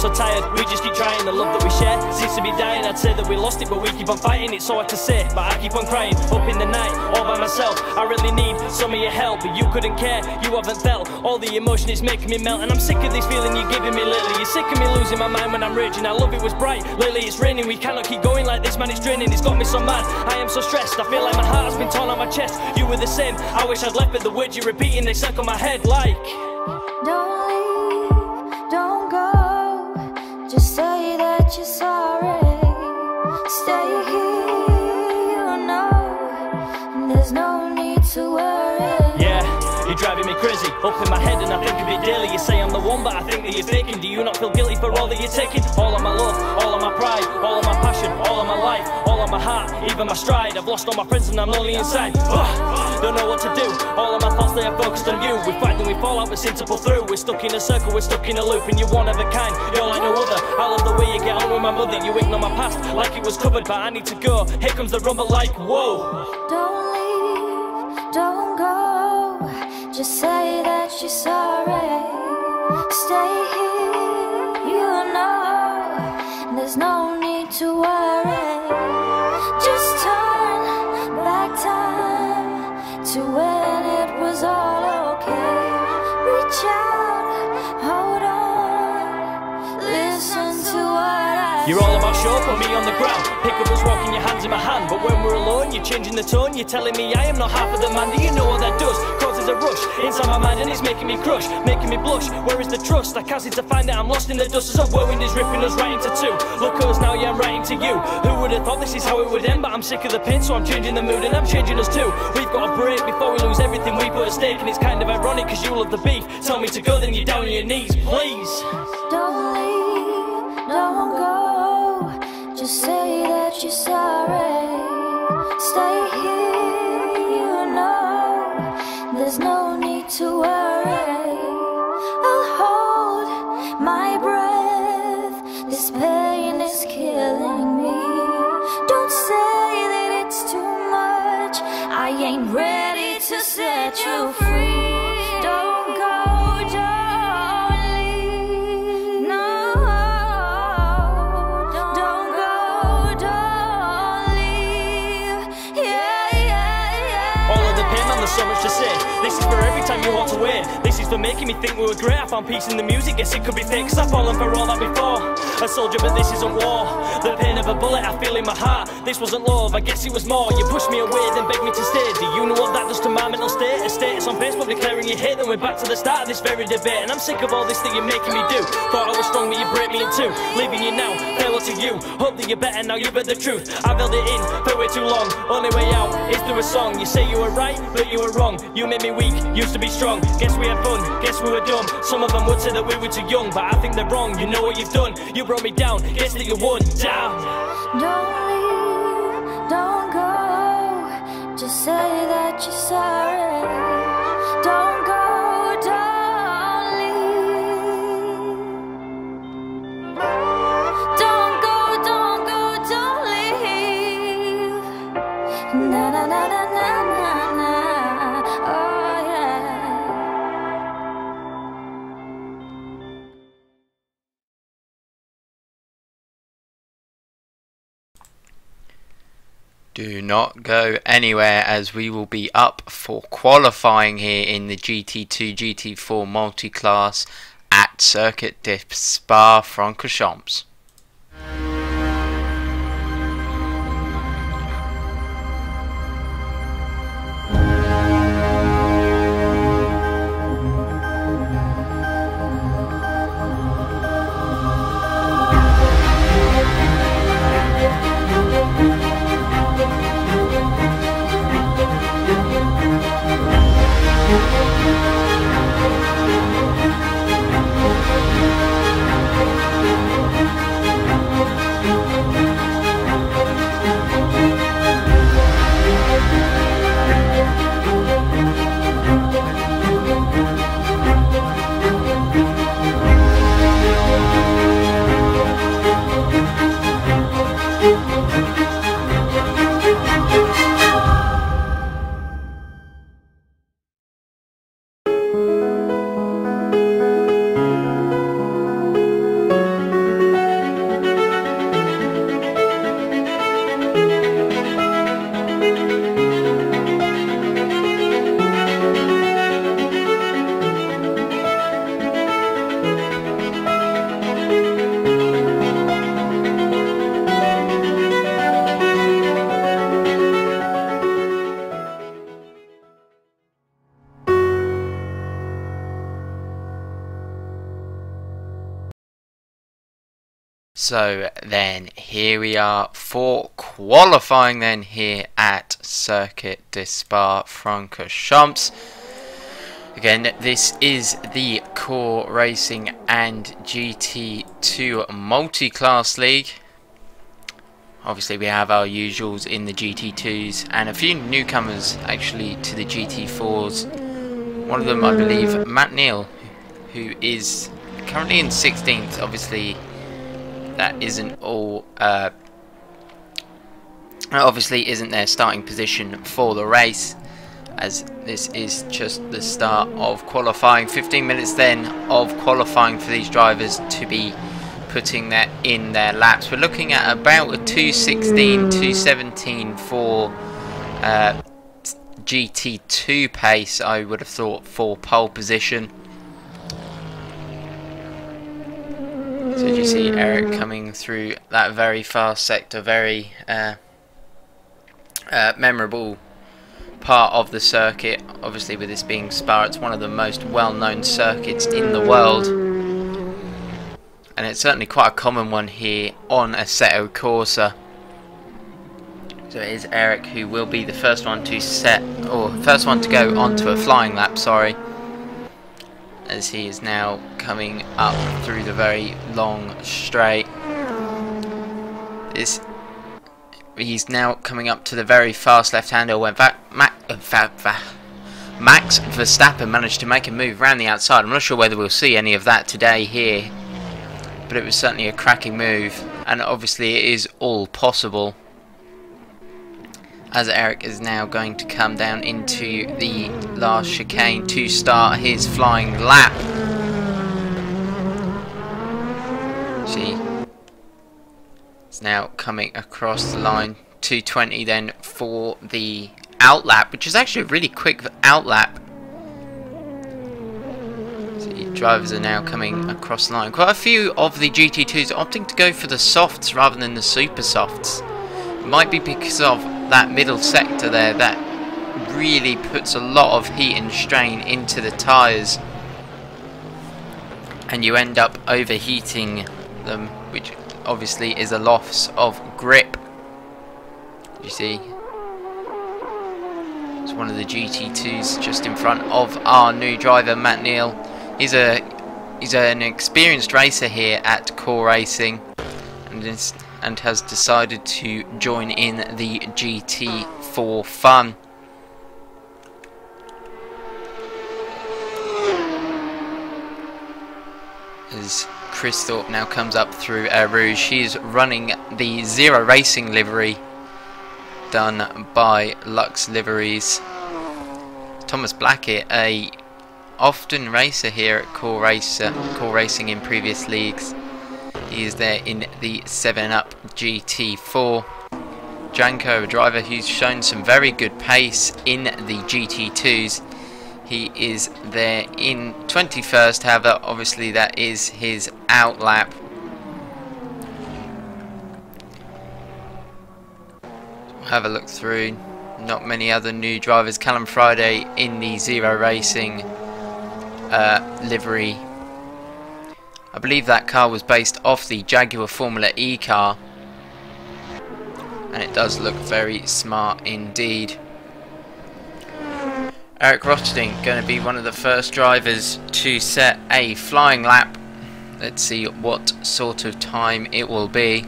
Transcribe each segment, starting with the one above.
so tired, we just keep trying. The love that we share seems to be dying. I'd say that we lost it, but we keep on fighting. It's so hard to say, but I keep on crying. Up in the night, all by myself. I really need some of your help, but you couldn't care, you haven't felt all the emotion. It's making me melt, and I'm sick of this feeling you're giving me lately. You're sick of me losing my mind when I'm raging. I love it was bright, lately it's raining. We cannot keep going like this, man, it's draining. It's got me so mad, I am so stressed. I feel like my heart has been torn out my chest. You were the same, I wish I'd left, but the words you're repeating, they stuck on my head like, don't leave, don't go, just say that you're sorry. Stay here, you know, there's no need to worry. Yeah, you're driving me crazy, up in my head and I think of it daily. You say I'm the one, but I think that you're faking. Do you not feel guilty for all that you're taking? All of my love, all of my pride, all of my passion, all of my life, all of my heart, even my stride. I've lost all my friends and I'm lonely inside. Don't know what to do, all of my thoughts they are focused on you. We fight and we fall out, but seem to pull through. We're stuck in a circle, we're stuck in a loop, and you're one of a kind, you're like no other. I love the way you get on with my mother. You ignore my past like it was covered, but I need to go. Here comes the rumble like whoa. Don't leave, don't go, just say that you're sorry. Stay here, you know, there's no need to worry. Just turn back time to when it was all okay. Reach out, hold on, listen to what I You're all about show, put me on the ground. Pick up us walking, your hands in my hand. But when we're alone, you're changing the tone. You're telling me I am not half of the man. Do you know what that does? Causes a rush inside my mind and it's making me crush, making me blush. Where is the trust? I can't seem to find it, I'm lost in the dust. As a whirlwind is ripping us right into two. Look at us now, yeah, I'm writing to you. Who would have thought this is how it would end? But I'm sick of the pain, so I'm changing the mood and I'm changing us too. We've got a break before we lose everything we put at stake. And it's kind of ironic cause you love the beef. Tell me to go, then you're down on your knees, please. Don't leave, don't go, just say that you're sorry. Stay here, you know, there's no need to worry. I'll hold my breath, this pain is killing me. Don't say that it's too much, I ain't ready to set you free. Don't go, don't leave, no. Don't go, don't leave, yeah. All of the pain, man, there's so much to say. This is for every time you walked away. This is for making me think we were great. I found peace in the music, guess it could be fake, cause I've fallen for all that before. A soldier, but this isn't war. The pain of a bullet I feel in my heart. This wasn't love, I guess it was more. You pushed me away, then begged me to stay. Do you know what that does to my mental state? A status on Facebook declaring you hate, then we're back to the start of this very debate. And I'm sick of all this that you're making me do. Thought I was strong, but you break me in two. Leaving you now, farewell to you. Hope that you're better now, you've heard the truth. I've held it in for way too long. Only way out is through a song. You say you were right, but you were wrong. You made me weak, used to be strong. Guess we had fun, guess we were dumb. Some of them would say that we were too young, but I think they're wrong. You know what you've done, you brought me down. Guess that you won, down. Don't leave, don't go, just say that you're sorry. Don't go, don't leave. Don't go, don't go, don't leave. Na na na na na na na. Oh yeah. Do not go anywhere as we will be up for qualifying here in the GT2, GT4 multi-class at Circuit de Spa-Francorchamps. So then here we are for qualifying then here at Circuit de Spa-Francorchamps. Again, this is the Core Racing and GT2 Multiclass League. Obviously we have our usuals in the GT2s and a few newcomers actually to the GT4s. One of them, I believe, Matt Neal, who is currently in 16th. Obviously that isn't all, obviously isn't their starting position for the race, as this is just the start of qualifying. 15 minutes then of qualifying for these drivers to be putting that in their laps. We're looking at about a 2:16, 2:17 for GT2 pace, I would have thought, for pole position. So you see Eric coming through that very fast sector, very memorable part of the circuit. Obviously with this being Spa, it's one of the most well-known circuits in the world, and it's certainly quite a common one here on Assetto Corsa. So it is Eric who will be the first one to first one to go onto a flying lap, sorry, as he is now coming up through the very long straight. He's now coming up to the very fast left-hander when Max Verstappen managed to make a move around the outside. I'm not sure whether we'll see any of that today here, but it was certainly a cracking move, and obviously it is all possible, as Eric is now going to come down into the last chicane to start his flying lap. See, it's now coming across the line. 2:20 then for the out lap, which is actually a really quick out lap. See, drivers are now coming across the line. Quite a few of the GT2s are opting to go for the softs rather than the super softs. It might be because of that middle sector there that really puts a lot of heat and strain into the tyres, and you end up overheating them, which obviously is a loss of grip. You see, it's one of the GT2s just in front of our new driver Matt Neal. He's an experienced racer here at Core Racing, and has decided to join in the GT4 fun. As Chris Thorpe now comes up through Rouge, she's running the Slo-Racing livery done by Lux Liveries. Thomas Blackett, a often racer here at Core Racing in previous leagues. He is there in the 7-Up GT4. Janko, a driver who's shown some very good pace in the GT2s. He is there in 21st, however, obviously that is his out lap. Have a look through. Not many other new drivers. Callum Friday in the Slo-Racing livery. I believe that car was based off the Jaguar Formula E car, and it does look very smart indeed. Eric Rosterding going to be one of the first drivers to set a flying lap. Let's see what sort of time it will be.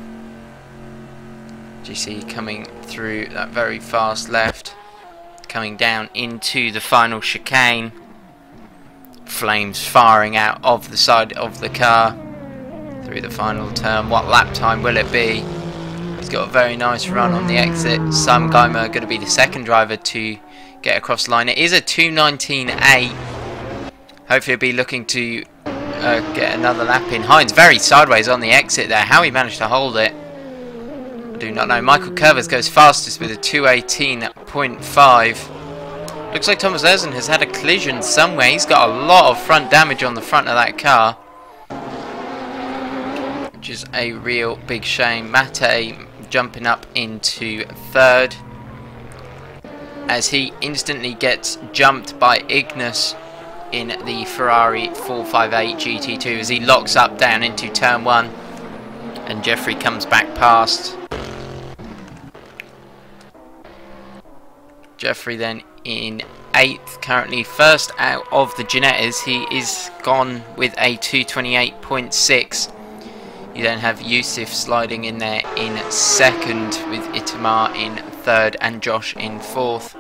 You see coming through that very fast left, coming down into the final chicane. Flames firing out of the side of the car through the final turn. What lap time will it be? He's got a very nice run on the exit. Simon Geimer going to be the second driver to get across the line. It is a 2:19.8. Hopefully he'll be looking to get another lap in. Hines very sideways on the exit there. How he managed to hold it, I do not know. Michael Curvers goes fastest with a 2:18.5. Looks like Thomas Erzen has had a collision somewhere. He's got a lot of front damage on the front of that car, which is a real big shame. Mate jumping up into third, as he instantly gets jumped by Ignis in the Ferrari 458 GT2 as he locks up down into turn 1. and Jeffrey comes back past. Jeffrey then in 8th, currently first out of the Ginettas. He is gone with a 2:28.6. You then have Yusuf sliding in there in 2nd, with Itamar in 3rd and Josh in 4th.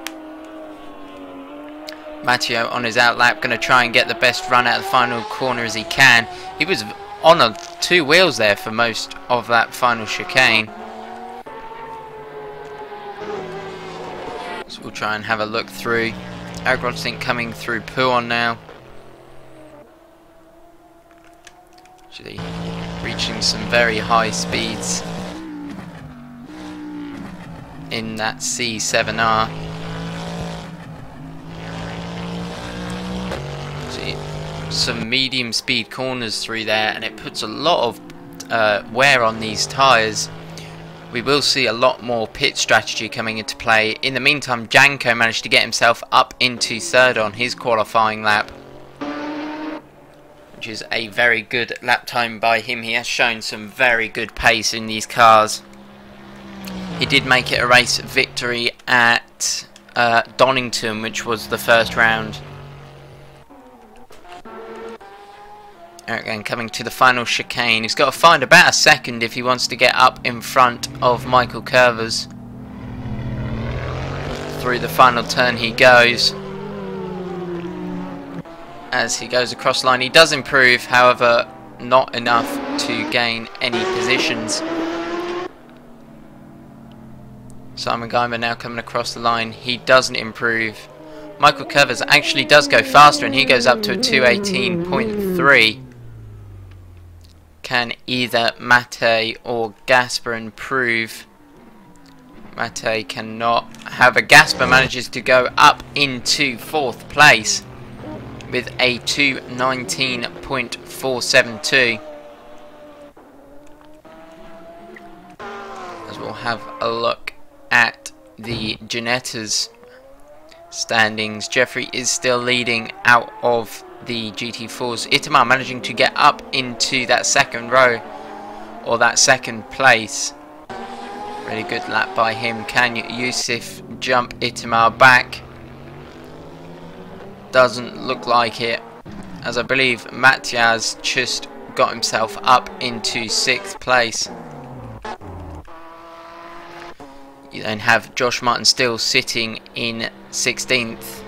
Matteo on his outlap, going to try and get the best run out of the final corner as he can. He was on 2 wheels there for most of that final chicane. So we'll try and have a look through. Eric Rodstink coming through Puon now. Actually reaching some very high speeds in that C7R. See some medium speed corners through there, and it puts a lot of wear on these tyres. We will see a lot more pit strategy coming into play. In the meantime, Janko managed to get himself up into 3rd on his qualifying lap, which is a very good lap time by him. He has shown some very good pace in these cars. He did make it a race victory at Donington, which was the first round. Again, coming to the final chicane. He's got to find about a second if he wants to get up in front of Michael Curvers. Through the final turn he goes. As he goes across the line, he does improve, however, not enough to gain any positions. Simon Geimer now coming across the line. He doesn't improve. Michael Curvers actually does go faster, and he goes up to a 2:18.3. Can either Mate or Gasper improve? Mate cannot. However, Gasper manages to go up into 4th place with a 2:19.472. As we'll have a look at the Ginettas standings. Jeffrey is still leading out of the GT4s. Itamar managing to get up into that 2nd row, or that 2nd place. Really good lap by him. Can Yusuf jump Itamar back? Doesn't look like it, as I believe Matyas just got himself up into 6th place. You then have Josh Martin still sitting in 16th,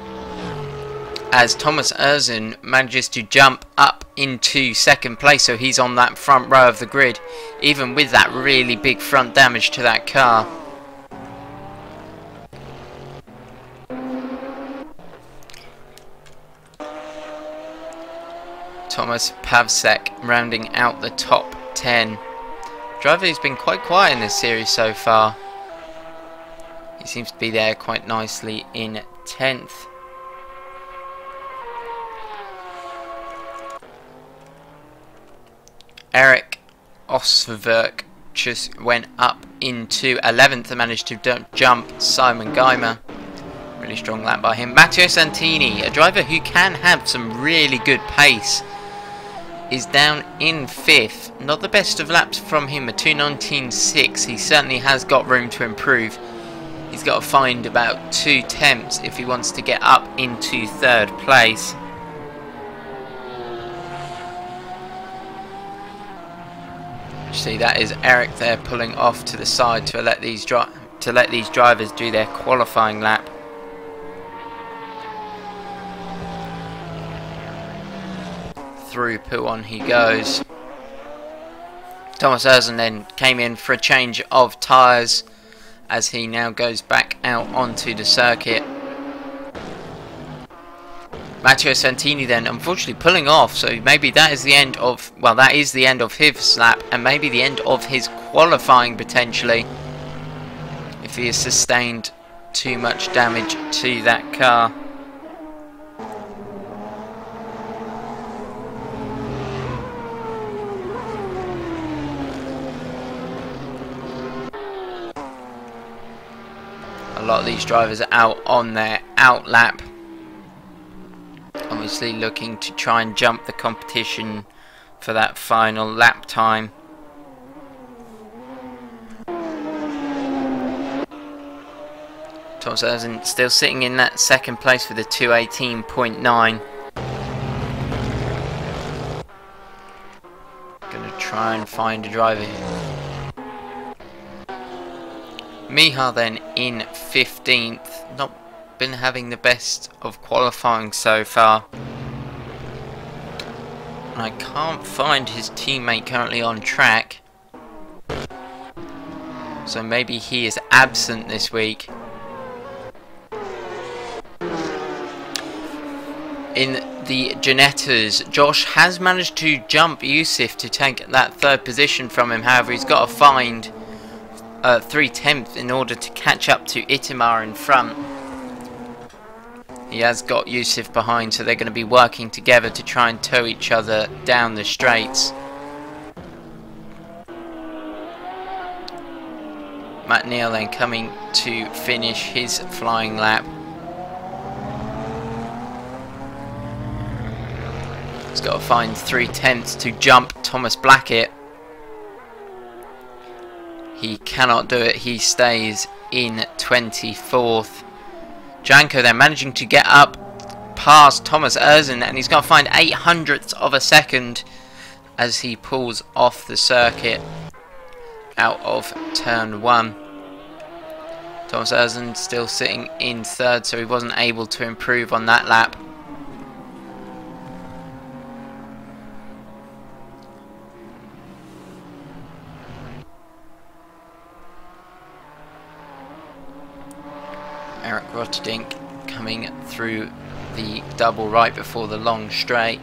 as Thomas Erzen manages to jump up into 2nd place, so he's on that front row of the grid, even with that really big front damage to that car. Thomas Pavsek rounding out the top 10. Driver who's been quite quiet in this series so far. He seems to be there quite nicely in 10th. Eric Osverk just went up into 11th and managed to jump Simon Geimer. Really strong lap by him. Matteo Santini, a driver who can have some really good pace, is down in 5th. Not the best of laps from him, a 2:19.6. He certainly has got room to improve. He's got to find about 2 temps if he wants to get up into 3rd place. See, that is Eric there pulling off to the side to let these drivers do their qualifying lap. Through Puon he goes. Thomas Erzen then came in for a change of tyres, as he now goes back out onto the circuit. Matteo Santini then unfortunately pulling off, so maybe that is the end of, well, that is the end of his lap, and maybe the end of his qualifying potentially, if he has sustained too much damage to that car. A lot of these drivers are out on their out lap, obviously looking to try and jump the competition for that final lap time. Thomas Erzen still sitting in that second place with a 2:18.9. Gonna try and find a driver here. Miha then in 15th. Not been having the best of qualifying so far. I can't find his teammate currently on track. So maybe he is absent this week. In the Genettas, Josh has managed to jump Yusuf to take that third position from him. However, he's got to find 3/10 in order to catch up to Itamar in front. He has got Yusuf behind, so they're going to be working together to try and tow each other down the straights. Matt Neal then coming to finish his flying lap. He's got to find 3/10 to jump Thomas Blackett. He cannot do it. He stays in 24th. Janko then managing to get up past Thomas Erzen, and he's got to find 0.08 of a second as he pulls off the circuit out of turn 1. Thomas Erzen still sitting in 3rd, so he wasn't able to improve on that lap. Eric Rotterdink coming through the double right before the long straight.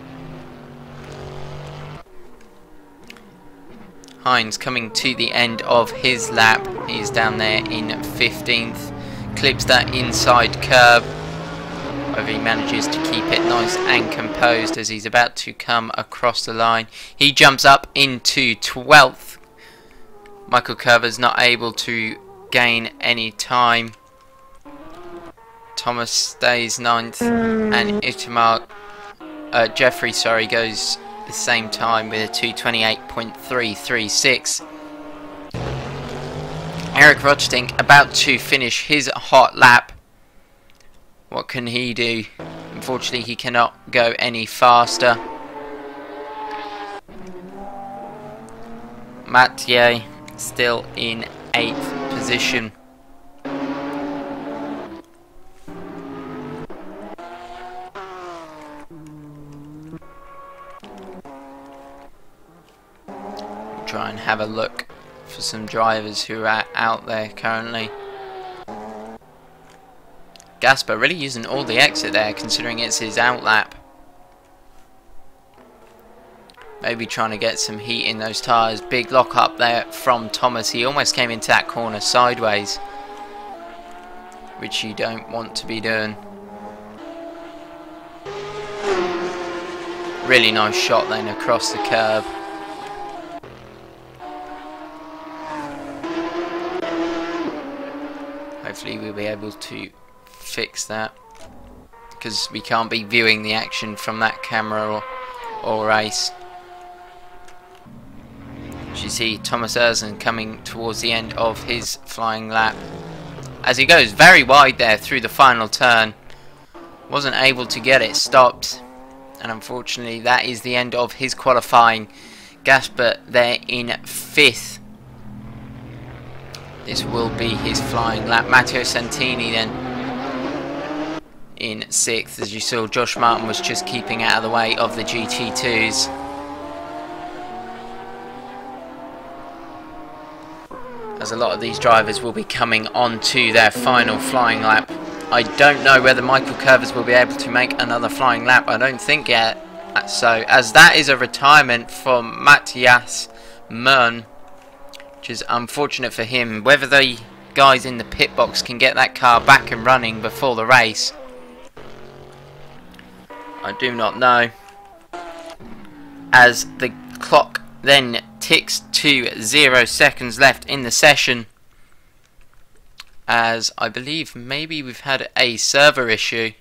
Hines coming to the end of his lap. He's down there in 15th. Clips that inside curb. Whether he manages to keep it nice and composed as he's about to come across the line. He jumps up into 12th. Michael Curver's not able to gain any time. Thomas stays 9th, and Itamar, Jeffrey, sorry, goes the same time with a 2:28.336. Eric Rochtink about to finish his hot lap. What can he do? Unfortunately, he cannot go any faster. Mathieu still in 8th position. Try and have a look for some drivers who are out there currently. Gasper really using all the exit there, considering it's his out lap. Maybe trying to get some heat in those tyres. Big lock up there from Thomas. He almost came into that corner sideways, which you don't want to be doing. Really nice shot then across the curb. Hopefully we'll be able to fix that, because we can't be viewing the action from that camera or race. As you see, Thomas Erzen coming towards the end of his flying lap as he goes very wide there through the final turn. Wasn't able to get it stopped, and unfortunately that is the end of his qualifying. Gasper there in 5th. This will be his flying lap. Matteo Santini then in 6th. As you saw, Josh Martin was just keeping out of the way of the GT2s. As a lot of these drivers will be coming on to their final flying lap. I don't know whether Michael Curvers will be able to make another flying lap. I don't think yet. So, as that is a retirement from Matthias Mern, which is unfortunate for him. Whether the guys in the pit box can get that car back and running before the race, I do not know. As the clock then ticks to 0 seconds left in the session, as I believe maybe we've had a server issue.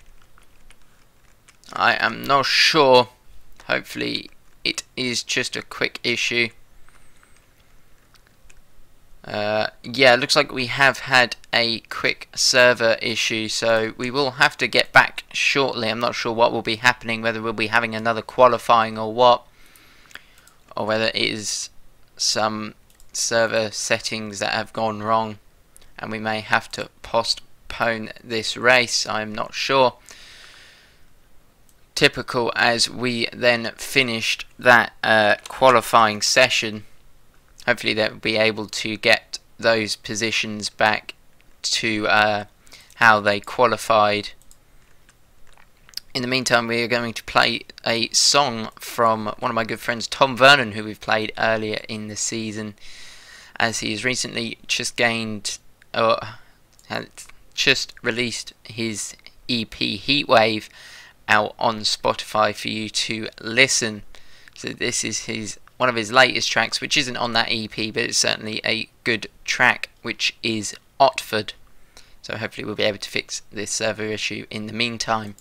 I am not sure. Hopefully it is just a quick issue. Yeah, it looks like we have had a quick server issue, so we will have to get back shortly. I'm not sure what will be happening, whether we'll be having another qualifying or what, or whether it is some server settings that have gone wrong and we may have to postpone this race. I'm not sure. Typical, as we then finished that qualifying session. Hopefully they'll be able to get those positions back to how they qualified. In the meantime, we are going to play a song from one of my good friends, Tom Vernon, who we've played earlier in the season, as he has recently just just released his EP Heatwave out on Spotify for you to listen. So this is one of his latest tracks, which isn't on that EP, but it's certainly a good track, which is Otford. So hopefully we'll be able to fix this server issue in the meantime.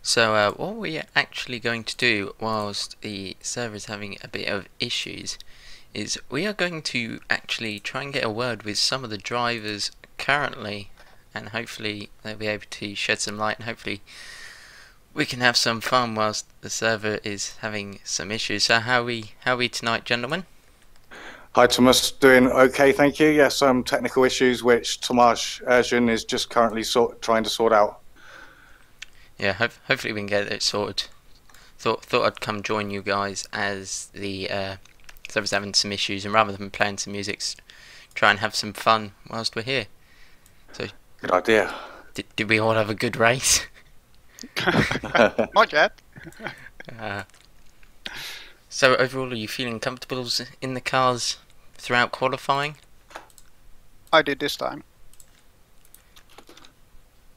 So what we're actually going to do whilst the server is having a bit of issues is we are going to actually try and get a word with some of the drivers currently, and hopefully they'll be able to shed some light, and hopefully we can have some fun whilst the server is having some issues. So how are we tonight, gentlemen? Hi Thomas, doing okay, thank you. Yes, some technical issues which Tomasz Erjun is just currently trying to sort out. Yeah, hopefully we can get it sorted. Thought I'd come join you guys as the server's having some issues, and rather than playing some music, try and have some fun whilst we're here. So good idea. Did we all have a good race? Not yet. So overall, are you feeling comfortable in the cars throughout qualifying? I did this time.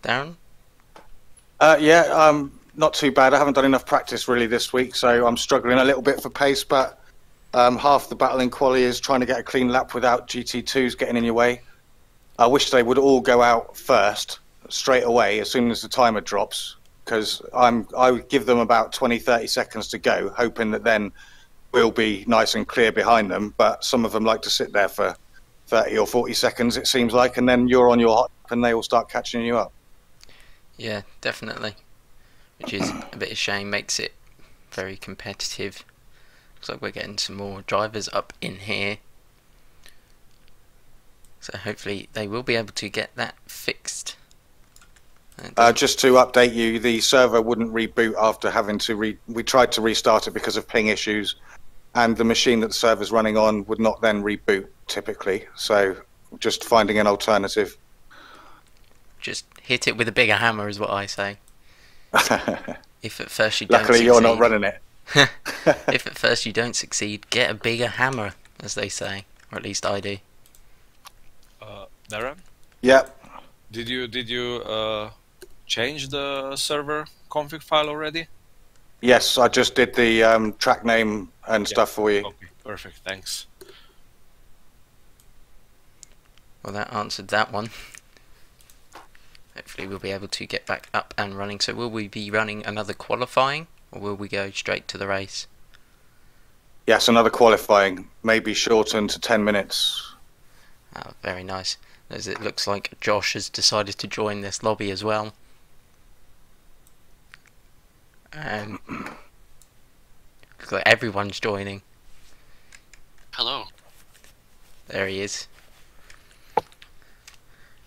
Darren? Yeah, not too bad. I haven't done enough practice really this week, so I'm struggling a little bit for pace, but half the battle in quali is trying to get a clean lap without GT2s getting in your way. I wish they would all go out first, straight away, as soon as the timer drops, because I would give them about 20-30 seconds to go, hoping that then we'll be nice and clear behind them, but some of them like to sit there for 30 or 40 seconds, it seems like, and then you're on your hot and they will start catching you up. Yeah, definitely. Which is a bit of a shame, makes it very competitive. Looks like we're getting some more drivers up in here. So hopefully they will be able to get that fixed. Just to update you, the server wouldn't reboot after having to we tried to restart it because of ping issues, and the machine that the server's running on would not then reboot typically, so just finding an alternative. Just hit it with a bigger hammer is what I say. If at first you don't Luckily succeed, you're not running it. if at first you don't succeed, get a bigger hammer, as they say, or at least I do. Darren? Yep. Did you change the server config file already? Yes, I just did the track name and stuff for you. Okay, perfect, thanks. Well, that answered that one. Hopefully we'll be able to get back up and running. So will we be running another qualifying, or will we go straight to the race? Yes, another qualifying, maybe shortened to 10 minutes. Oh, very nice. As it looks like Josh has decided to join this lobby as well. And looks like everyone's joining. Hello. There he is.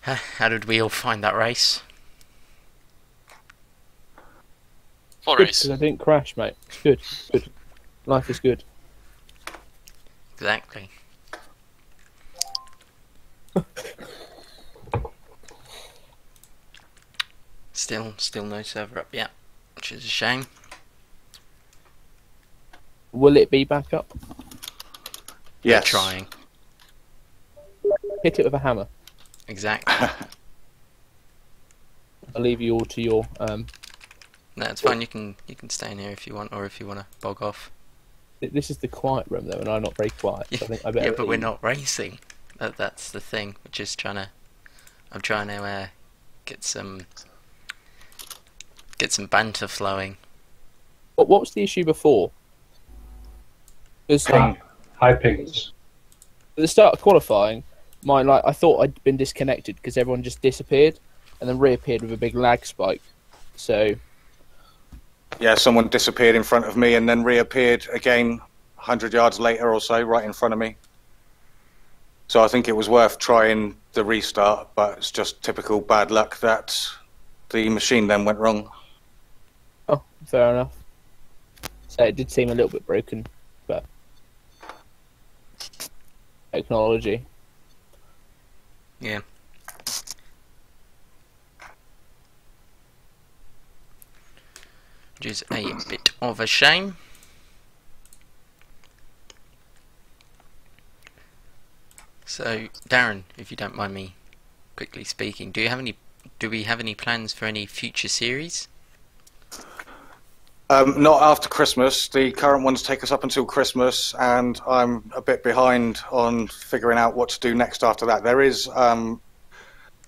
How did we all find that race? Full Good, race. because I didn't crash, mate. It's good. Good. Life is good. Exactly. Still no server up yet, which is a shame. Will it be back up? Yes. They're trying. Hit it with a hammer. Exactly. I'll leave you all to your. No, it's fine. You can stay in here if you want, or if you want to bog off. This is the quiet room though, and I'm not very quiet. So I think I better Yeah, but we're leave. not racing. That's the thing. We're just trying to. I'm trying to get some banter flowing. What was the issue before? Because High pings. at the start of qualifying, I thought I'd been disconnected because everyone just disappeared and then reappeared with a big lag spike. So Yeah, someone disappeared in front of me and then reappeared again 100 yards later or so, right in front of me. So I think it was worth trying the restart, but it's just typical bad luck that the machine then went wrong. oh, fair enough. So it did seem a little bit broken, but technology. Yeah. Which is a bit of a shame. So, Darren, if you don't mind me quickly speaking, do we have any plans for any future series? Not after Christmas. The current ones take us up until Christmas, and I'm a bit behind on figuring out what to do next after that. There is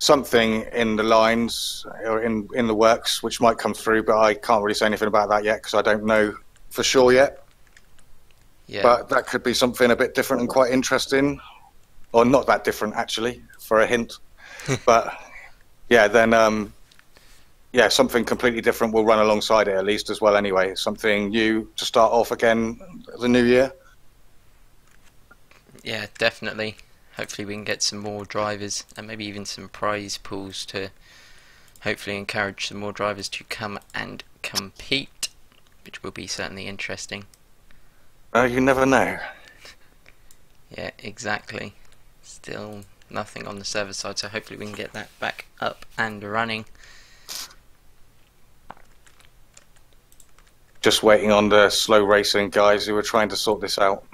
something in the lines or in the works which might come through, but I can't really say anything about that yet because I don't know for sure yet. Yeah. But that could be something a bit different and quite interesting, or not that different actually, for a hint. But yeah, then yeah, something completely different will run alongside it at least as well. Anyway, something new to start off again the new year. Yeah, definitely. Hopefully we can get some more drivers and maybe even some prize pools to hopefully encourage some more drivers to come and compete, which will be certainly interesting. You never know. Yeah, exactly. Still nothing on the server side, so hopefully we can get that back up and running. Just waiting on the Slo-Racing guys who are trying to sort this out.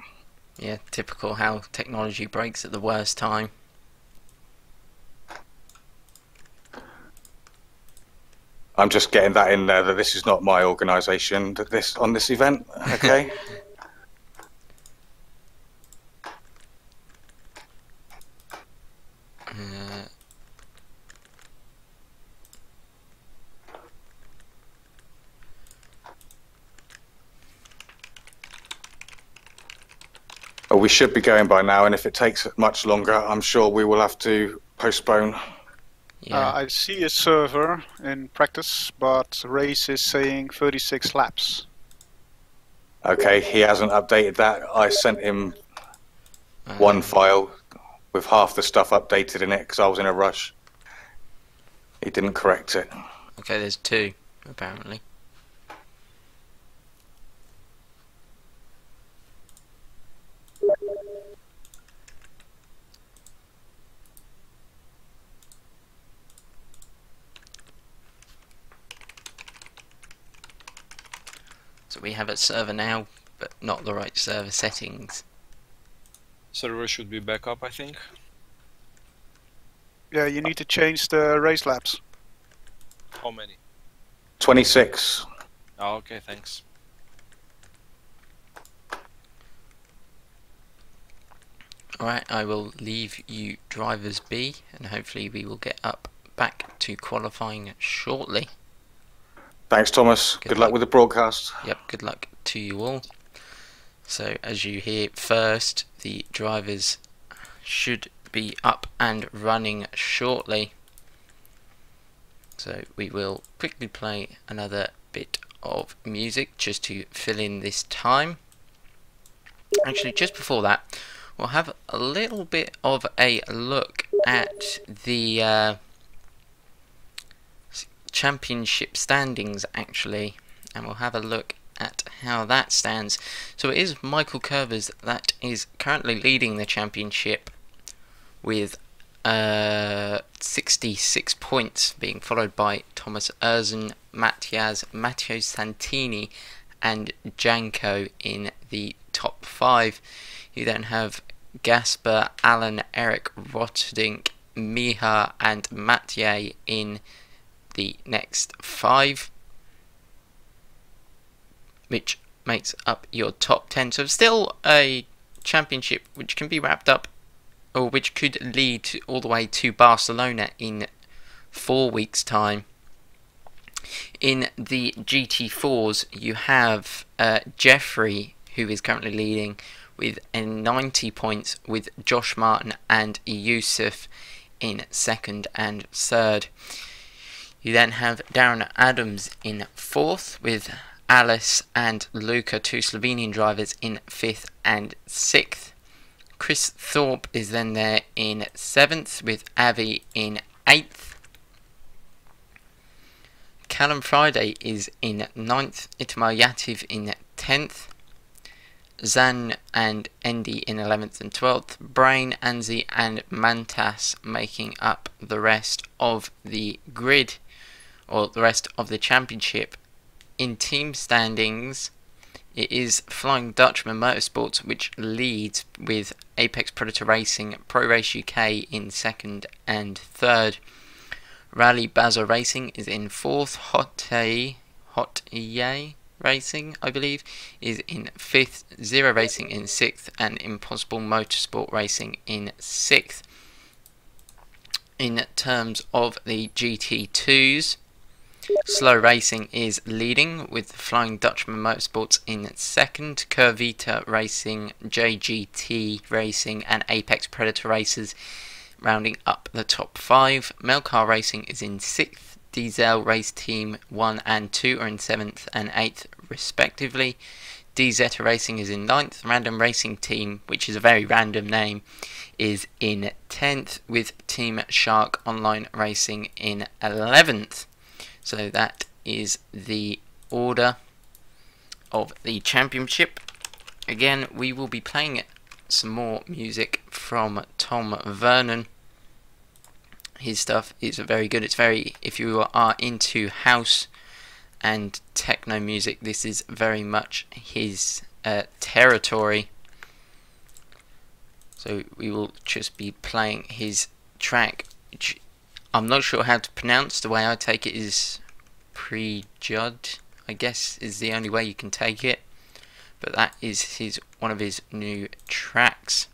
Yeah, typical how technology breaks at the worst time. I'm just getting that in there that this is not my organisation. That this on this event, okay? Well, we should be going by now, and if it takes much longer, I'm sure we will have to postpone. Yeah. I see a server in practice, but race is saying 36 laps. Okay, he hasn't updated that. I sent him one file with half the stuff updated in it because I was in a rush. He didn't correct it. Okay, there's two, apparently. So we have a server now, but not the right server settings. Server should be back up, I think. Yeah, you need to change the race laps. How many? 26. Oh, okay, thanks. Alright, I will leave you drivers be, and hopefully we will get up back to qualifying shortly. Thanks, Thomas. Good luck with the broadcast. Yep, good luck to you all. So, as you hear first, the drivers should be up and running shortly. So, we will quickly play another bit of music just to fill in this time. Actually, just before that, we'll have a little bit of a look at the championship standings actually, and we'll have a look at how that stands. So it is Michael Curvers that is currently leading the championship with 66 points, being followed by Thomas Erzen, Matthias, Matteo Santini and Janko in the top 5. You then have Gasper, Alan, Eric, Rotterdink, Miha and Mathieu in the next 5, which makes up your top 10. So still a championship which can be wrapped up, or which could lead all the way to Barcelona in 4 weeks' time. In the GT4s, you have Jeffrey, who is currently leading with 90 points, with Josh Martin and Yusuf in 2nd and 3rd. You then have Darren Adams in 4th, with Alice and Luca, 2 Slovenian drivers, in 5th and 6th. Chris Thorpe is then there in 7th, with Avi in 8th. Callum Friday is in 9th, Itamar Yativ in 10th. Zan and Andy in 11th and 12th. Brain, Anzi and Mantas making up the rest of the grid, or the rest of the championship. In team standings, it is Flying Dutchman Motorsports which leads, with Apex Predator Racing, Pro Race UK in 2nd and 3rd. Rally Baza Racing is in 4th. Hot EA Racing, I believe, is in 5th. Zero Racing in 6th, and Impossible Motorsport Racing in 6th. In terms of the GT2s, Slo-Racing is leading with Flying Dutchman Motorsports in second, Curvita Racing, JGT Racing and Apex Predator Racers rounding up the top 5. Melcar Racing is in 6th, Diesel Race Team 1 and 2 are in 7th and 8th respectively. DZ Racing is in 9th, Random Racing Team, which is a very random name, is in 10th, with Team Shark Online Racing in 11th. So that is the order of the championship. Again, we will be playing some more music from Tom Vernon. His stuff is very good. It's very, if you are into house and techno music, this is very much his territory. So we will just be playing his track, which I'm not sure how to pronounce. The way I take it is Prejud, I guess is the only way you can take it. But that is one of his new tracks.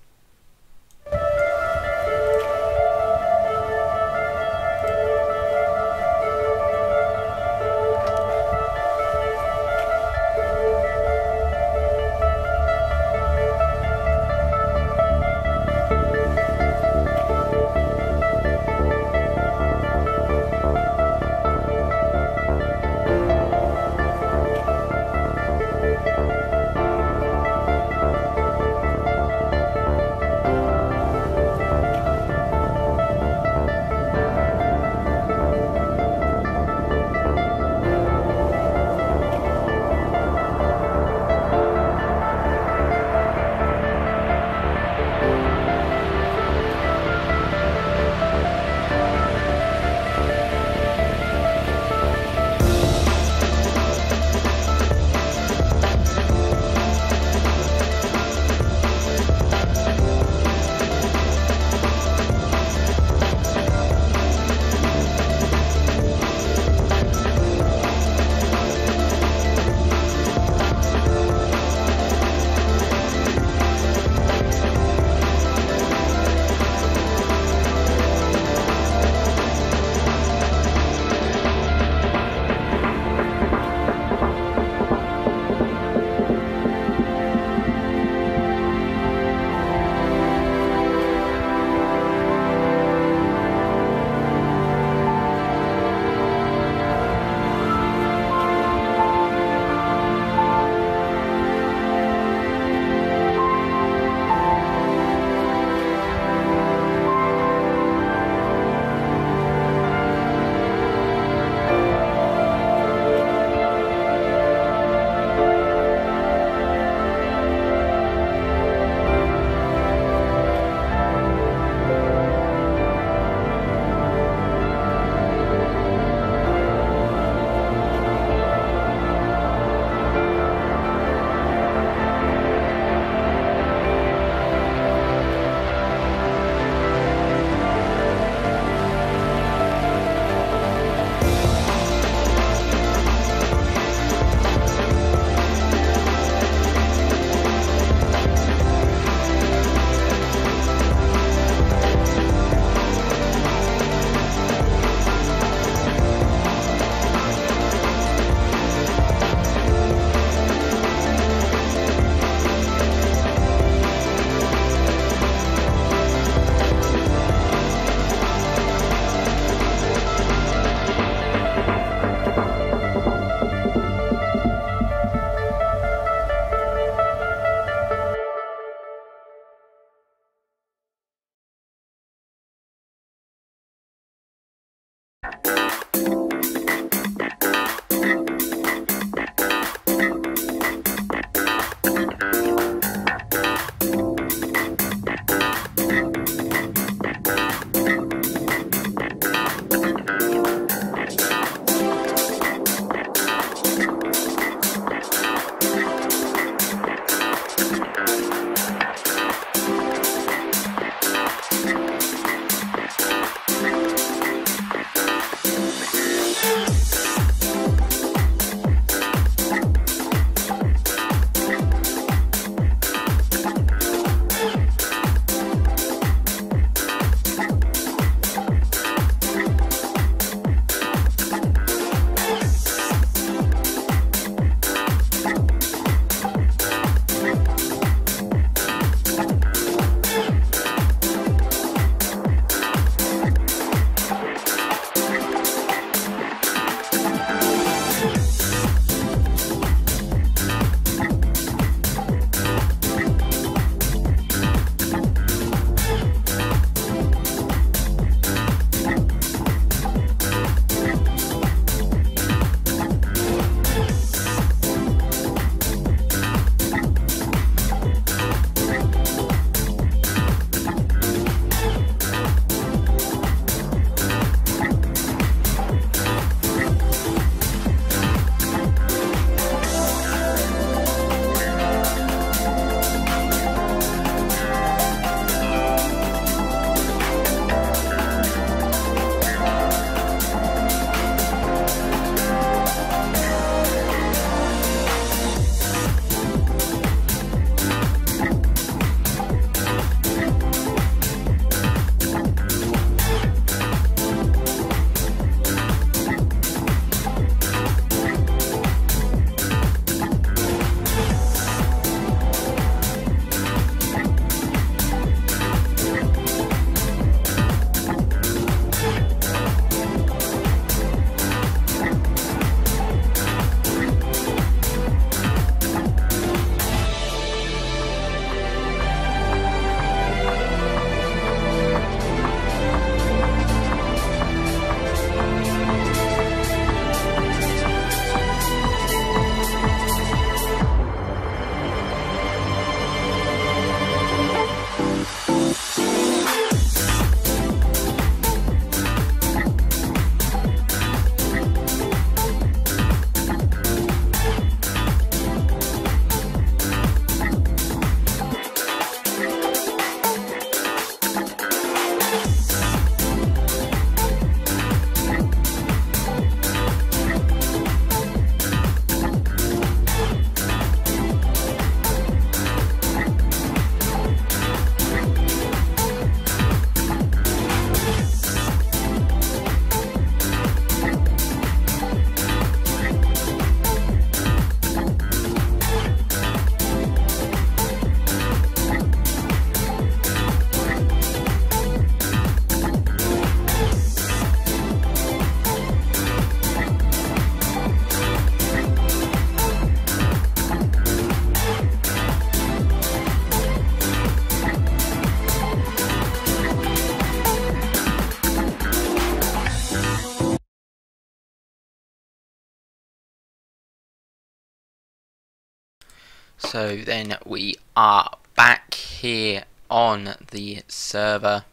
So then we are back here on the server,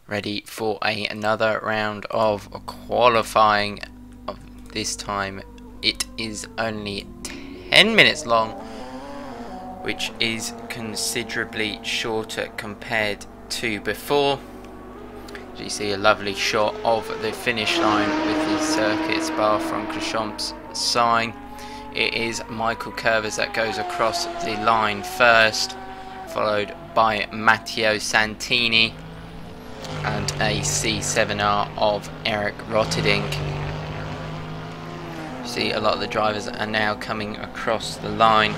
ready for another round of qualifying. This time it is only 10 minutes long, which is considerably shorter compared to before. So you see a lovely shot of the finish line with the circuit Spa-Francorchamps sign. It is Michael Curvers that goes across the line first, followed by Matteo Santini and a C7R of Eric Rotterdink. See, a lot of the drivers are now coming across the line.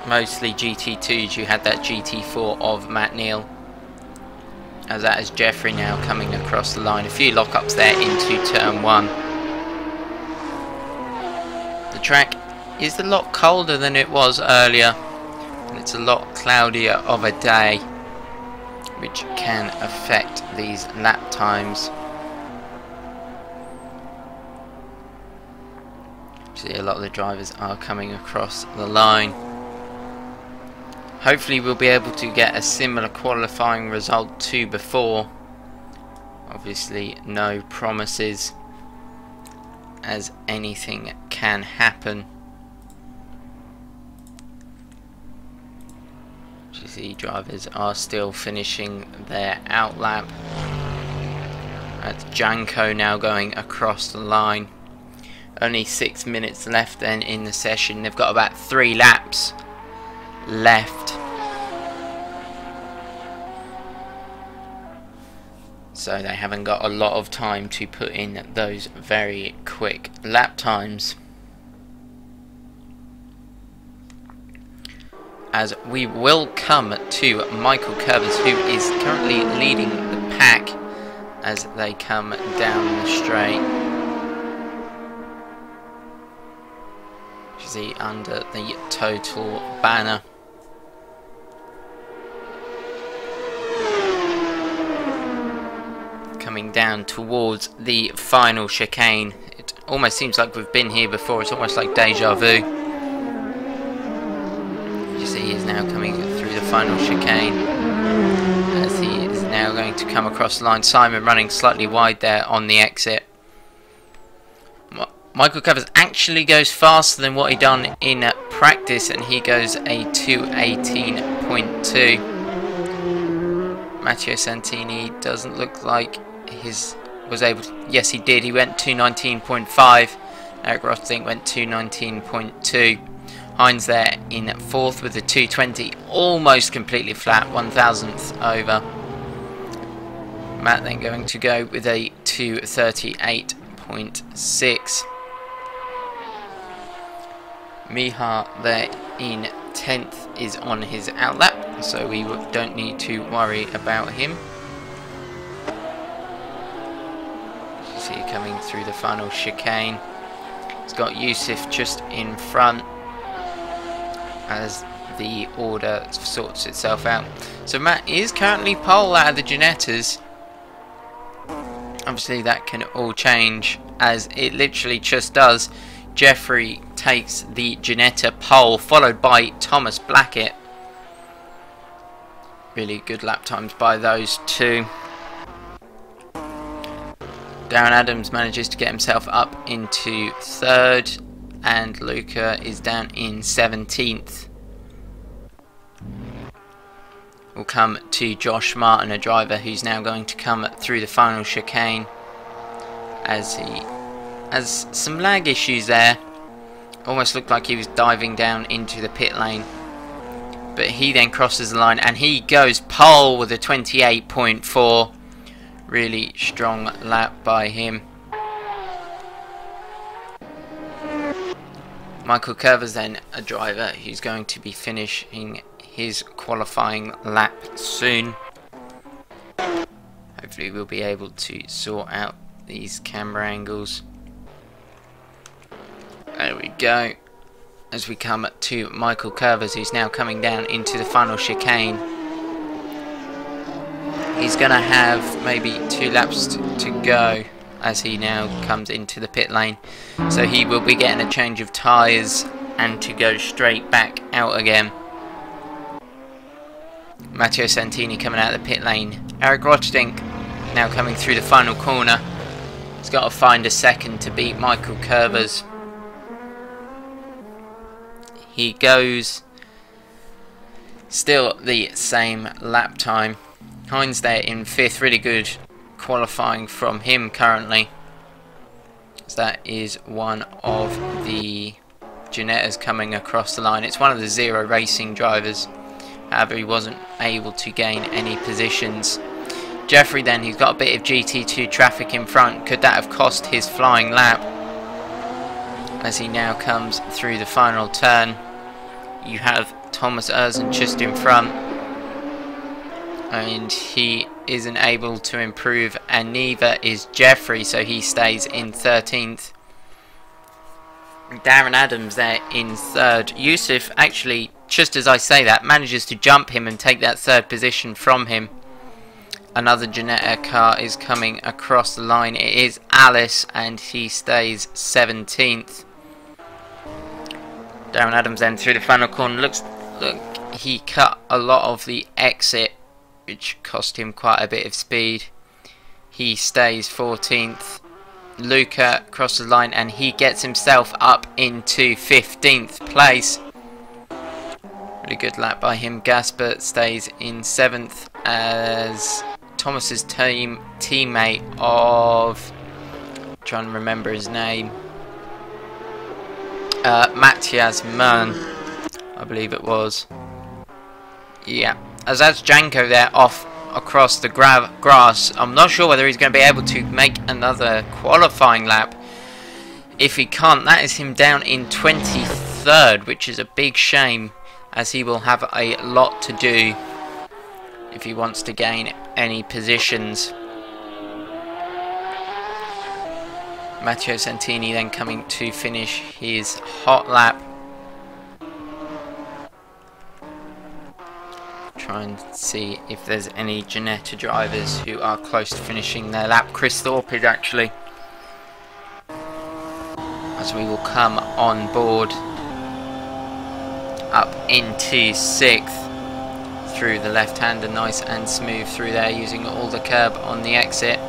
Mostly GT2s. You had that GT4 of Matt Neal. As that is Jeffrey now coming across the line. A few lockups there into turn 1. The track is a lot colder than it was earlier, and it's a lot cloudier of a day, which can affect these lap times. See, a lot of the drivers are coming across the line. Hopefully we'll be able to get a similar qualifying result to before. Obviously no promises, as anything can happen. You see, drivers are still finishing their outlap. That's Janko now going across the line. Only 6 minutes left then in the session. They've got about 3 laps left. So they haven't got a lot of time to put in those very quick lap times. As we will come to Michael Curvers, who is currently leading the pack as they come down the straight. You see, under the total banner. Coming down towards the final chicane. It almost seems like we've been here before. It's almost like deja vu. You see, he's now coming through the final chicane as he is now going to come across the line. Simon running slightly wide there on the exit. Michael Curvers actually goes faster than what he done in practice, and he goes a 2:18.2. Matteo Santini doesn't look like his was able to, yes he did, he went 2:19.5. Eric Rothink went 2:19.2. Hines there in 4th with a 2:20, almost completely flat, 1,000th over. Matt then going to go with a 2:38.6. Miha there in 10th is on his outlap, so we don't need to worry about him. You see, coming through the final chicane, he's got Yusuf just in front as the order sorts itself out. So Matt is currently pole out of the Ginettas. Obviously that can all change, as it literally just does. Jeffrey takes the Ginetta pole, followed by Thomas Blackett. Really good lap times by those two. Darren Adams manages to get himself up into 3rd, and Luca is down in 17th. We'll come to Josh Martin, a driver who's now going to come through the final chicane, as he has some lag issues there. Almost looked like he was diving down into the pit lane, but he then crosses the line and he goes pole with a 28.4. Really strong lap by him. Michael Curvers then a driver who's going to be finishing his qualifying lap soon. Hopefully we'll be able to sort out these camera angles. There we go. As we come to Michael Curvers, who's now coming down into the final chicane. He's going to have maybe 2 laps to go as he now comes into the pit lane. So he will be getting a change of tyres and to go straight back out again. Matteo Santini coming out of the pit lane. Eric Roterdink now coming through the final corner. He's got to find a second to beat Michael Curvers. He goes still the same lap time. Hines there in 5th, really good qualifying from him currently. So that is one of the Ginettas coming across the line. It's one of the Slo-Racing drivers. However, he wasn't able to gain any positions. Jeffrey then, he's got a bit of GT2 traffic in front. Could that have cost his flying lap? As he now comes through the final turn. You have Thomas Erzen just in front. And he isn't able to improve. And neither is Jeffrey, so he stays in 13th. Darren Adams there in 3rd. Yusuf actually, just as I say that, manages to jump him and take that 3rd position from him. Another Ginetta car is coming across the line. It is Alice, and he stays 17th. Darren Adams then through the final corner. Look, he cut a lot of the exit, which cost him quite a bit of speed. He stays 14th. Luca crosses the line and he gets himself up into 15th place. Really good lap by him. Gasper stays in 7th as Thomas's teammate of, trying to remember his name, Matthias Mann, I believe it was. Yeah, as that's Janko there off across the grass. I'm not sure whether he's going to be able to make another qualifying lap. If he can't, that is him down in 23rd, which is a big shame, as he will have a lot to do if he wants to gain any positions. Matteo Santini then coming to finish his hot lap. Try and see if there's any Ginetta drivers who are close to finishing their lap. Chris Thorpe is actually, as we will come on board up into 6th through the left-hander, nice and smooth through there, using all the curb on the exit.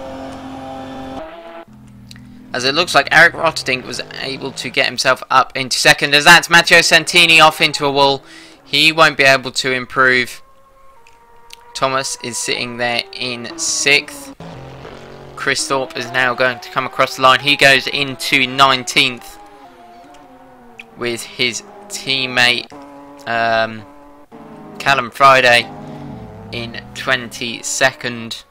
As it looks like Eric Roterdink was able to get himself up into 2nd, as that's Matteo Santini off into a wall. He won't be able to improve. Thomas is sitting there in 6th. Chris Thorpe is now going to come across the line. He goes into 19th with his teammate Callum Friday in 22nd.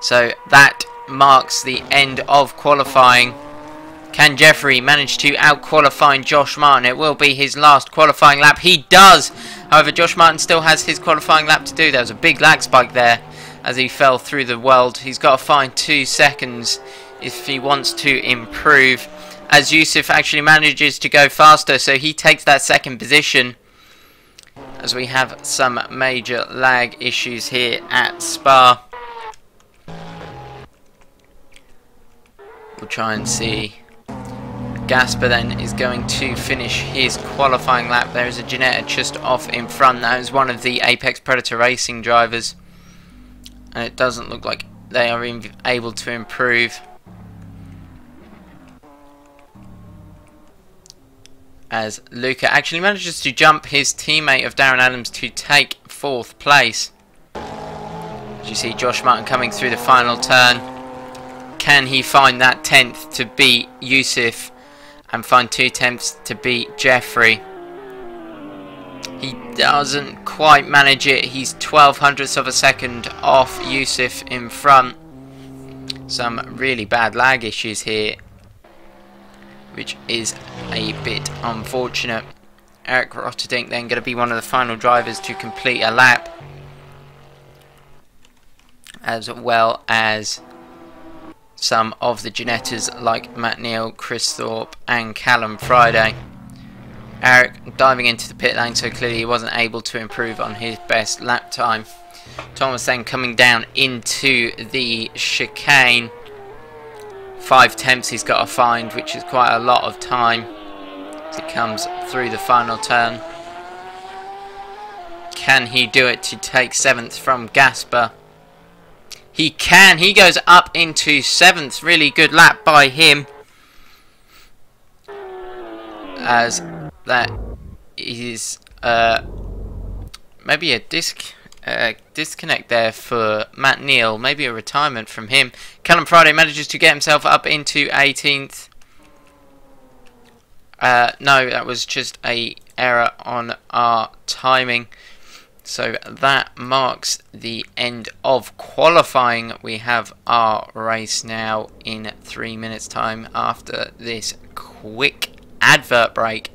So that marks the end of qualifying. Can Jeffrey manage to out-qualify Josh Martin? It will be his last qualifying lap. He does! However, Josh Martin still has his qualifying lap to do. There was a big lag spike there as he fell through the world. He's got to find 2 seconds if he wants to improve, as Yusuf actually manages to go faster, so he takes that 2nd position, as we have some major lag issues here at Spa. We'll try and see. Gasper then is going to finish his qualifying lap. There is a Ginetta just off in front. That is one of the Apex Predator Racing drivers, and it doesn't look like they are able to improve, as Luca actually manages to jump his teammate of Darren Adams to take 4th place. As you see Josh Martin coming through the final turn. Can he find that 10th to beat Yusuf and find 2 tenths to beat Jeffrey? He doesn't quite manage it. He's 0.12 of a second off Yusuf in front. Some really bad lag issues here, which is a bit unfortunate. Eric Roterdink then going to be one of the final drivers to complete a lap, as well as some of the Ginettas like Matt Neal, Chris Thorpe and Callum Friday. Eric diving into the pit lane, so clearly he wasn't able to improve on his best lap time. Thomas then coming down into the chicane. 5 attempts he's got to find, which is quite a lot of time as he comes through the final turn. Can he do it to take 7th from Gasper? He can. He goes up into 7th. Really good lap by him. As that is maybe a disconnect there for Matt Neal. Maybe a retirement from him. Callum Friday manages to get himself up into 18th. No, that was just a error on our timing. So that marks the end of qualifying. We have our race now in 3 minutes time after this quick advert break.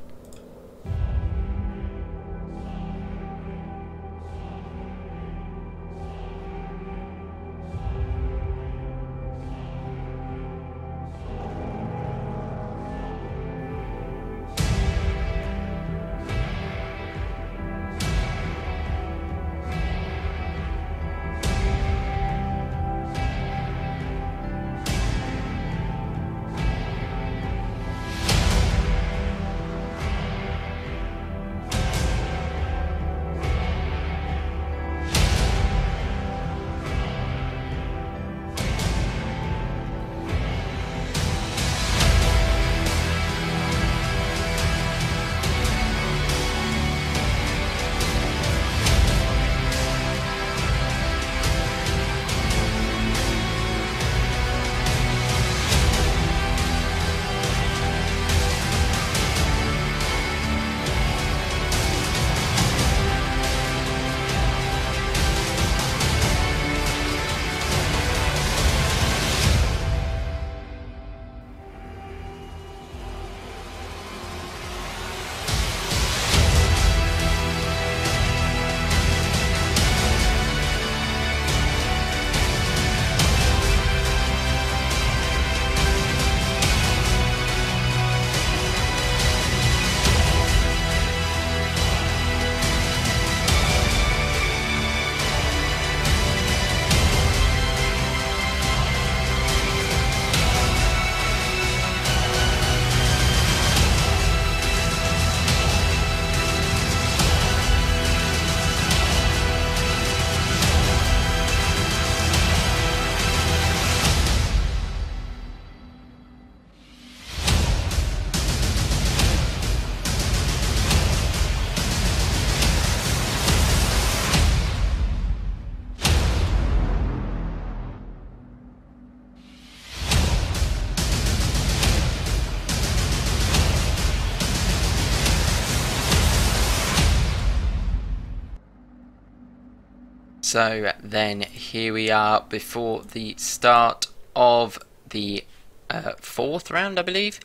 So then here we are before the start of the 4th round, I believe,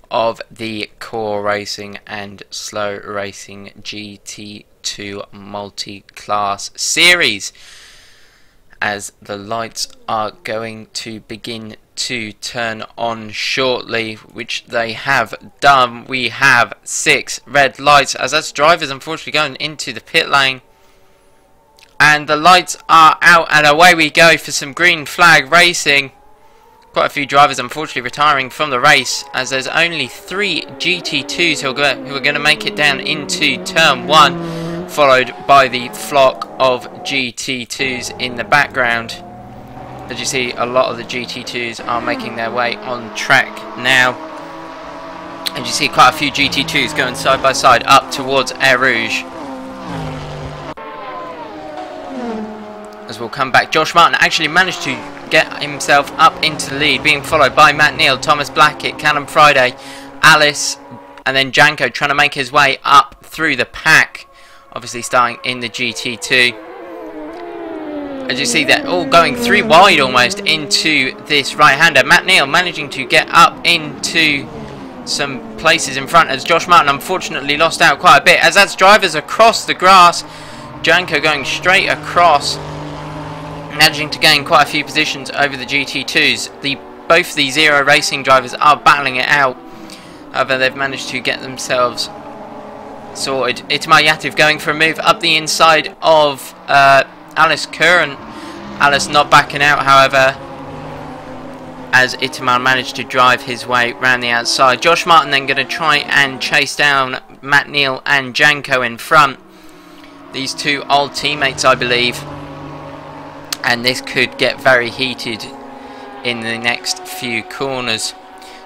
of the Core Racing and Slo-Racing GT2 Multi-Class Series. As the lights are going to begin to turn on shortly, which they have done. We have 6 red lights as that's drivers unfortunately going into the pit lane. And the lights are out and away we go for some green flag racing. Quite a few drivers unfortunately retiring from the race as there's only 3 GT2s who are going to make it down into turn 1, followed by the flock of GT2s in the background. As you see, a lot of the GT2s are making their way on track now. And you see quite a few GT2s going side by side up towards Air Rouge. As we'll come back, Josh Martin actually managed to get himself up into the lead, being followed by Matt Neal, Thomas Blackett, Callum Friday, Alice, and then Janko trying to make his way up through the pack, obviously starting in the GT2. As you see, they're all going 3 wide almost into this right-hander. Matt Neal managing to get up into some places in front as Josh Martin unfortunately lost out quite a bit as that's drivers across the grass. Janko going straight across, managing to gain quite a few positions over the GT2s. Both the Zero Racing drivers are battling it out. However, they've managed to get themselves sorted. Itamar Yativ going for a move up the inside of Alice Curran. Alice not backing out, however. as Itamar managed to drive his way round the outside. Josh Martin then going to try and chase down Matt Neal and Janko in front. These two old teammates, I believe. And this could get very heated in the next few corners.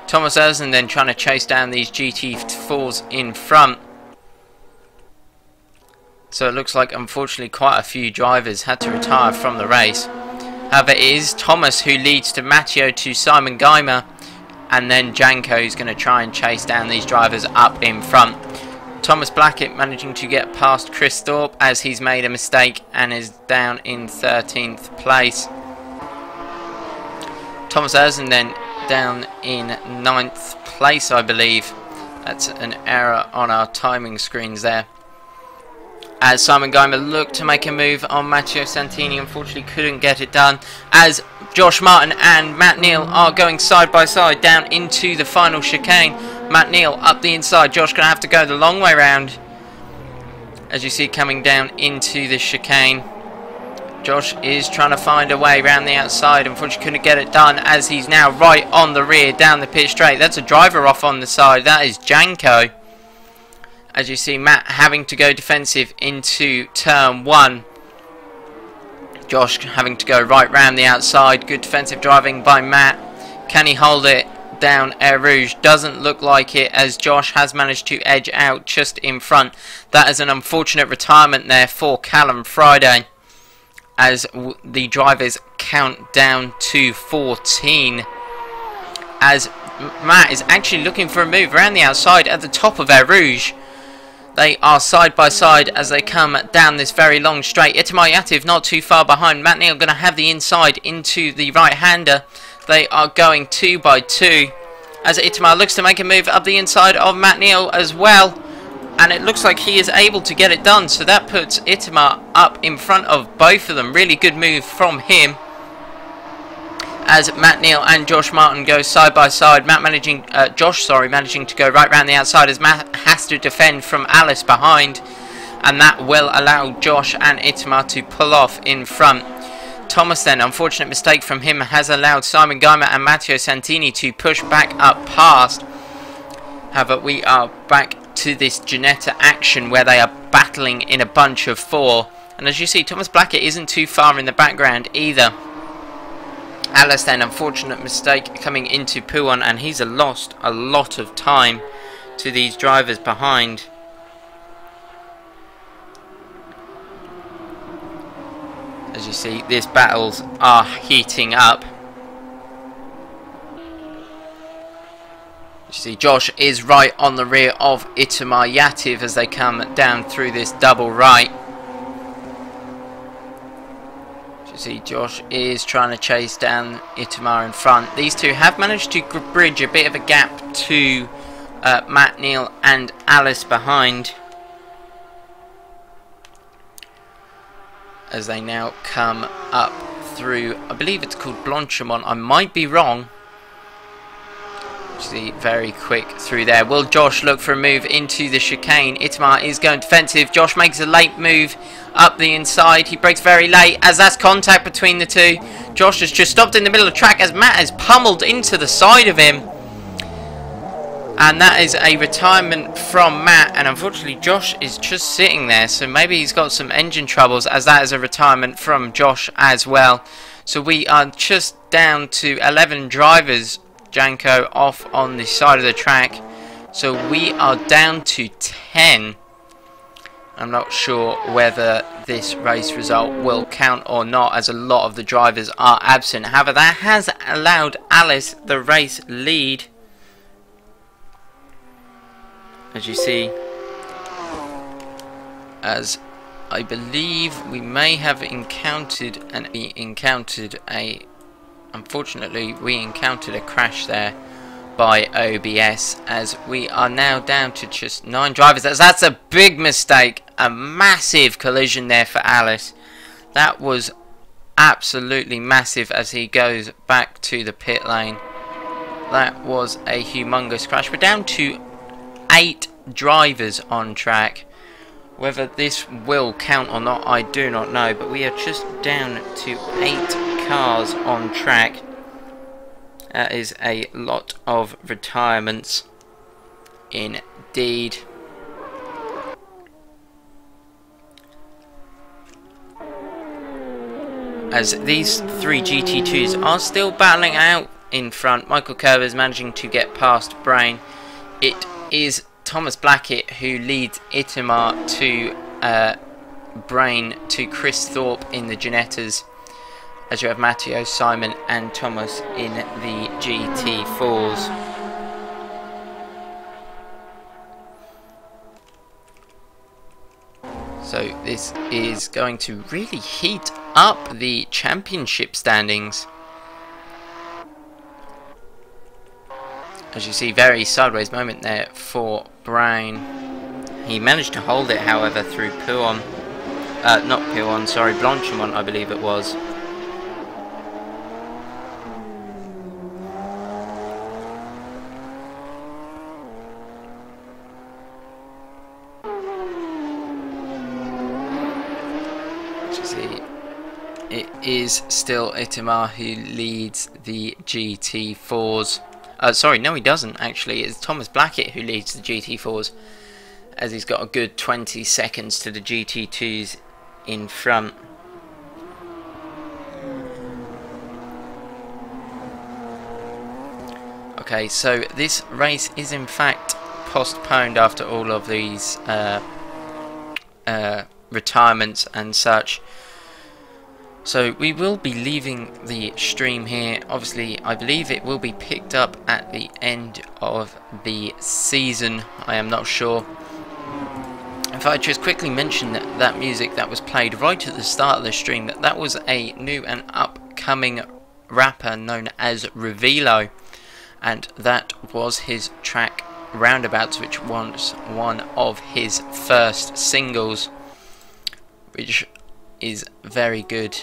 Thomas Erzen then trying to chase down these GT4s in front. So it looks like, unfortunately, quite a few drivers had to retire from the race. However, it is Thomas who leads to Matteo to Simon Geimer, and then Janko is going to try and chase down these drivers up in front. Thomas Blackett managing to get past Chris Thorpe as he's made a mistake and is down in 13th place. Thomas Erzen then down in 9th place, I believe. That's an error on our timing screens there. As Simon Geimer looked to make a move on Matteo Santini, unfortunately couldn't get it done, as Josh Martin and Matt Neal are going side by side down into the final chicane. Matt Neal up the inside, Josh going to have to go the long way round, as you see coming down into the chicane. Josh is trying to find a way round the outside, unfortunately couldn't get it done, as he's now right on the rear down the pit straight. That's a driver off on the side, that is Janko. As you see, Matt having to go defensive into turn 1. Josh having to go right round the outside. Good defensive driving by Matt. Can he hold it down Air Rouge? Doesn't look like it, as Josh has managed to edge out just in front. That is an unfortunate retirement there for Callum Friday, as the drivers count down to 14. As Matt is actually looking for a move around the outside at the top of Air Rouge. They are side by side as they come down this very long straight. Itamar Yativ not too far behind. Matt Neal going to have the inside into the right-hander. They are going 2 by 2. As Itamar looks to make a move up the inside of Matt Neal as well. And it looks like he is able to get it done. So that puts Itamar up in front of both of them. Really good move from him. As Matt Neal and Josh Martin go side by side. Josh managing to go right round the outside, as Matt has to defend from Alice behind, and that will allow Josh and Itamar to pull off in front. Thomas then, unfortunate mistake from him, has allowed Simon Geimer and Matteo Santini to push back up past. However, we are back to this Ginetta action where they are battling in a bunch of 4, and as you see, Thomas Blackett isn't too far in the background either. Alice then, unfortunate mistake coming into Puon, and he's lost a lot of time to these drivers behind. As you see, these battles are heating up. You see, Josh is right on the rear of Itamar Yativ as they come down through this double right. See, Josh is trying to chase down Itamar in front. These two have managed to bridge a bit of a gap to Matt Neal and Alice behind, as they now come up through, I believe it's called Blanchimont, I might be wrong. See, very quick through there. Will Josh look for a move into the chicane? Itamar is going defensive. Josh makes a late move up the inside. He breaks very late, as that's contact between the two. Josh has just stopped in the middle of the track as Matt has pummeled into the side of him. And that is a retirement from Matt, and unfortunately Josh is just sitting there, so maybe he's got some engine troubles, as that is a retirement from Josh as well. So we are just down to 11 drivers. Janko off on the side of the track, so we are down to 10. I'm not sure whether this race result will count or not, as a lot of the drivers are absent. However, that has allowed Alice the race lead, as you see, as I believe we may have encountered unfortunately, we encountered a crash there by OBS, as we are now down to just 9 drivers. That's a big mistake, a massive collision there for Alice. That was absolutely massive as he goes back to the pit lane. That was a humongous crash. We're down to 8 drivers on track. Whether this will count or not, I do not know, but we are just down to 8 cars on track, That is a lot of retirements indeed. As these three GT2s are still battling out in front. Michael Kerber is managing to get past Brain. It is Thomas Blackett who leads Itamar to Brain to Chris Thorpe in the Ginettas, as you have Matteo, Simon and Thomas in the GT4s. So this is going to really heat up the championship standings. As you see, very sideways moment there for Brain. He managed to hold it, however, through Pouon. Not Pouon, sorry, Blanchimont, I believe it was. It is still Itamar who leads the GT4s. Sorry, no he doesn't actually. It's Thomas Blackett who leads the GT4s, as he's got a good 20 seconds to the GT2s in front. Okay, so this race is in fact postponed after all of these retirements and such. So we will be leaving the stream here. Obviously, I believe it will be picked up at the end of the season. I am not sure. If I just quickly mention that music that was played right at the start of the stream, that was a new and upcoming rapper known as Revilo, and that was his track Roundabouts, which was one of his first singles, which is very good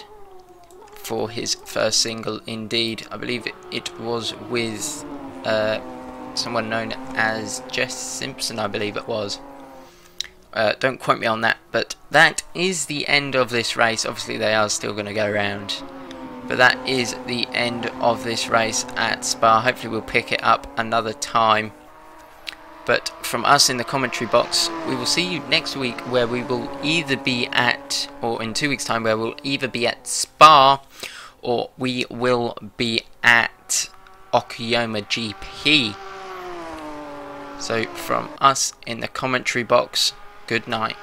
for his first single indeed. I believe it was with someone known as Jess Simpson, I believe it was. Don't quote me on that, but that is the end of this race. Obviously they are still going to go around, but that is the end of this race at Spa. Hopefully we'll pick it up another time. But from us in the commentary box, we will see you next week, where we will either be at, or in 2 weeks time, where we'll either be at Spa or we will be at Okayama GP. So from us in the commentary box, good night.